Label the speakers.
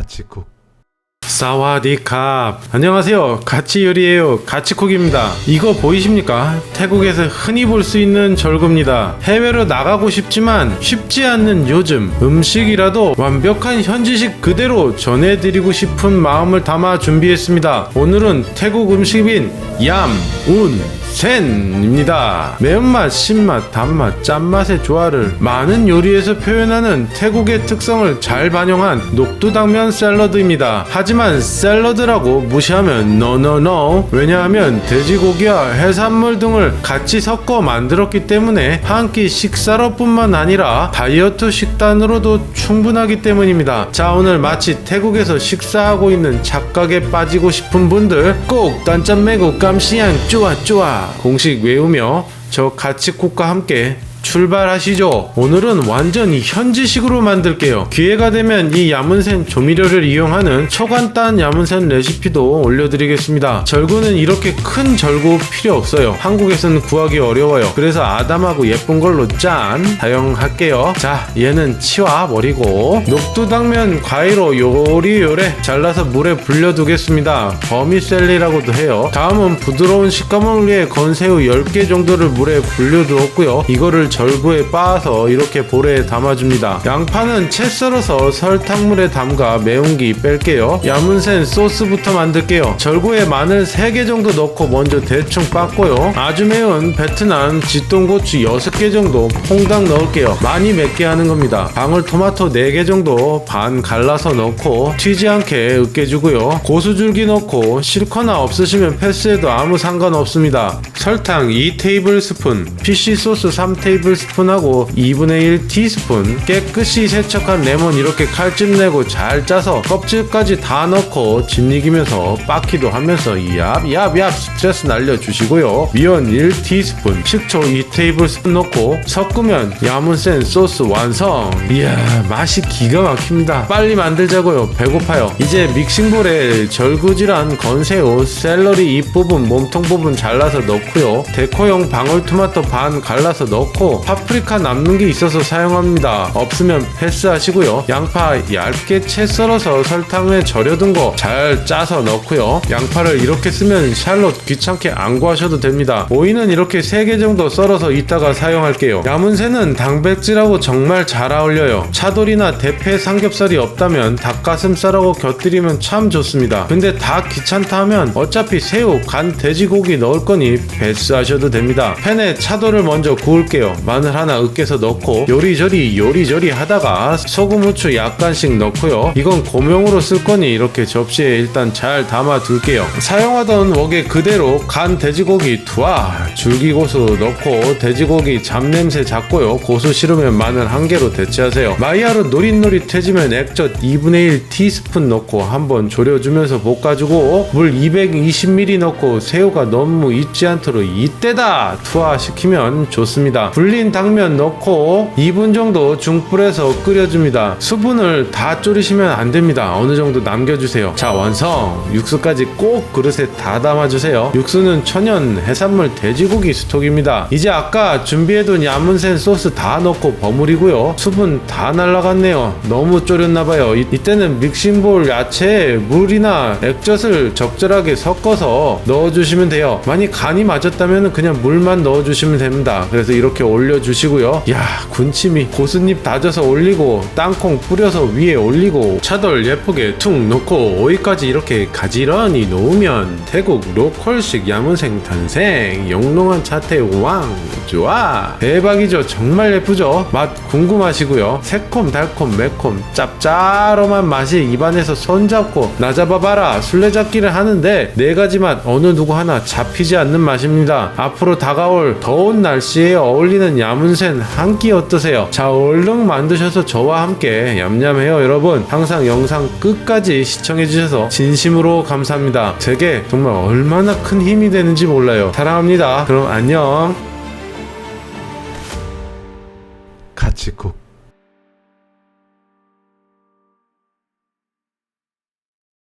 Speaker 1: 가치쿡. 사와디캅. 안녕하세요, 가치요리예요. 가치쿡입니다. 이거 보이십니까? 태국에서 흔히 볼 수 있는 절구입니다. 해외로 나가고 싶지만 쉽지 않는 요즘, 음식이라도 완벽한 현지식 그대로 전해드리고 싶은 마음을 담아 준비했습니다. 오늘은 태국 음식인 얌운센입니다. 매운맛, 신맛, 단맛, 짠맛의 조화를 많은 요리에서 표현하는 태국의 특성을 잘 반영한 녹두당면 샐러드입니다. 하지만 샐러드라고 무시하면 노노노. 왜냐하면 돼지고기와 해산물 등을 같이 섞어 만들었기 때문에 한 끼 식사로 뿐만 아니라 다이어트 식단으로도 충분하기 때문입니다. 자, 오늘 마치 태국에서 식사하고 있는 착각에 빠지고 싶은 분들 꼭 단짠 매고 깜시양 쪼아 공식 외우며 저 가치쿡과 함께 출발하시죠. 오늘은 완전히 현지식으로 만들게요. 기회가 되면 이 야문센 조미료를 이용하는 초간단 야문센 레시피도 올려드리겠습니다. 절구는 이렇게 큰 절구 필요 없어요. 한국에서는 구하기 어려워요. 그래서 아담하고 예쁜 걸로 짠 사용할게요. 자, 얘는 치워버리고 녹두당면 가위로 요리요래 잘라서 물에 불려두겠습니다. 버미셀리라고도 해요. 다음은 부드러운 식감을 위해 건새우 10개 정도를 물에 불려두었고요. 이거를 절구에 빻아서 이렇게 볼에 담아줍니다. 양파는 채 썰어서 설탕물에 담가 매운기 뺄게요. 야문센 소스부터 만들게요. 절구에 마늘 3개 정도 넣고 먼저 대충 빻고요. 아주 매운 베트남 짓동고추 6개 정도 퐁당 넣을게요. 많이 맵게 하는 겁니다. 방울토마토 4개 정도 반 갈라서 넣고 튀지 않게 으깨주고요. 고수줄기 넣고 싫거나 없으시면 패스해도 아무 상관없습니다. 설탕 2테이블스푼, 피쉬소스 3테이블스푼하고 2분의 1 티스푼, 깨끗이 세척한 레몬 이렇게 칼집 내고 잘 짜서 껍질까지 다 넣고 짓이기면서 빻기도 하면서 얍 스트레스 날려주시고요. 미원 1티스푼, 식초 2테이블스푼 넣고 섞으면 야문센 소스 완성. 이야, 맛이 기가 막힙니다. 빨리 만들자고요. 배고파요. 이제 믹싱볼에 절구질한 건새우, 샐러리 잎부분, 몸통 부분 잘라서 넣고요. 데코용 방울토마토 반 갈라서 넣고 파프리카 남는 게 있어서 사용합니다. 없으면 패스하시고요. 양파 얇게 채 썰어서 설탕에 절여둔 거 잘 짜서 넣고요. 양파를 이렇게 쓰면 샬롯 귀찮게 안 구하셔도 됩니다. 오이는 이렇게 3개 정도 썰어서 이따가 사용할게요. 야문새는 단백질하고 정말 잘 어울려요. 차돌이나 대패 삼겹살이 없다면 닭가슴살하고 곁들이면 참 좋습니다. 근데 다 귀찮다 하면 어차피 새우, 간, 돼지고기 넣을 거니 패스하셔도 됩니다. 팬에 차돌을 먼저 구울게요. 마늘 하나 으깨서 넣고 요리조리 하다가 소금, 후추 약간씩 넣고요. 이건 고명으로 쓸 거니 이렇게 접시에 일단 잘 담아 둘게요. 사용하던 웍에 그대로 간 돼지고기 투하, 줄기고수 넣고 돼지고기 잡냄새 잡고요. 고수 싫으면 마늘 1개로 대체하세요. 마이야로 노릿노릿해지면 액젓 2분의 1 티스푼 넣고 한번 졸여주면서 볶아주고 물 220ml 넣고 새우가 너무 익지 않도록 이때다 투하시키면 좋습니다. 불린 당면 넣고 2분 정도 중불에서 끓여줍니다. 수분을 다 졸이시면 안됩니다. 어느 정도 남겨주세요. 자, 완성! 육수까지 꼭 그릇에 다 담아주세요. 육수는 천연 해산물 돼지고기 스톡입니다. 이제 아까 준비해둔 야문센 소스 다 넣고 버무리고요. 수분 다 날라갔네요. 너무 졸였나봐요. 이때는 믹싱볼 야채에 물이나 액젓을 적절하게 섞어서 넣어주시면 돼요. 만약 간이 맞았다면 그냥 물만 넣어주시면 됩니다. 그래서 이렇게 올려주시고요. 야, 군침이. 고수잎 다져서 올리고 땅콩 뿌려서 위에 올리고 차돌 예쁘게 툭 넣고 오이까지 이렇게 가지런히 놓으면 태국 로컬식 야문생 탄생. 영롱한 차태우 왕. 좋아, 대박이죠. 정말 예쁘죠. 맛 궁금하시고요. 새콤 달콤 매콤 짭짤한 맛이 입안에서 손잡고 나 잡아봐라 술래잡기를 하는데 4가지 맛 어느 누구 하나 잡히지 않는 맛입니다. 앞으로 다가올 더운 날씨에 어울리는 야문센 한 끼 어떠세요? 자, 얼른 만드셔서 저와 함께 얌얌해요. 여러분, 항상 영상 끝까지 시청해주셔서 진심으로 감사합니다. 제게 정말 얼마나 큰 힘이 되는지 몰라요. 사랑합니다. 그럼 안녕. 가치쿡.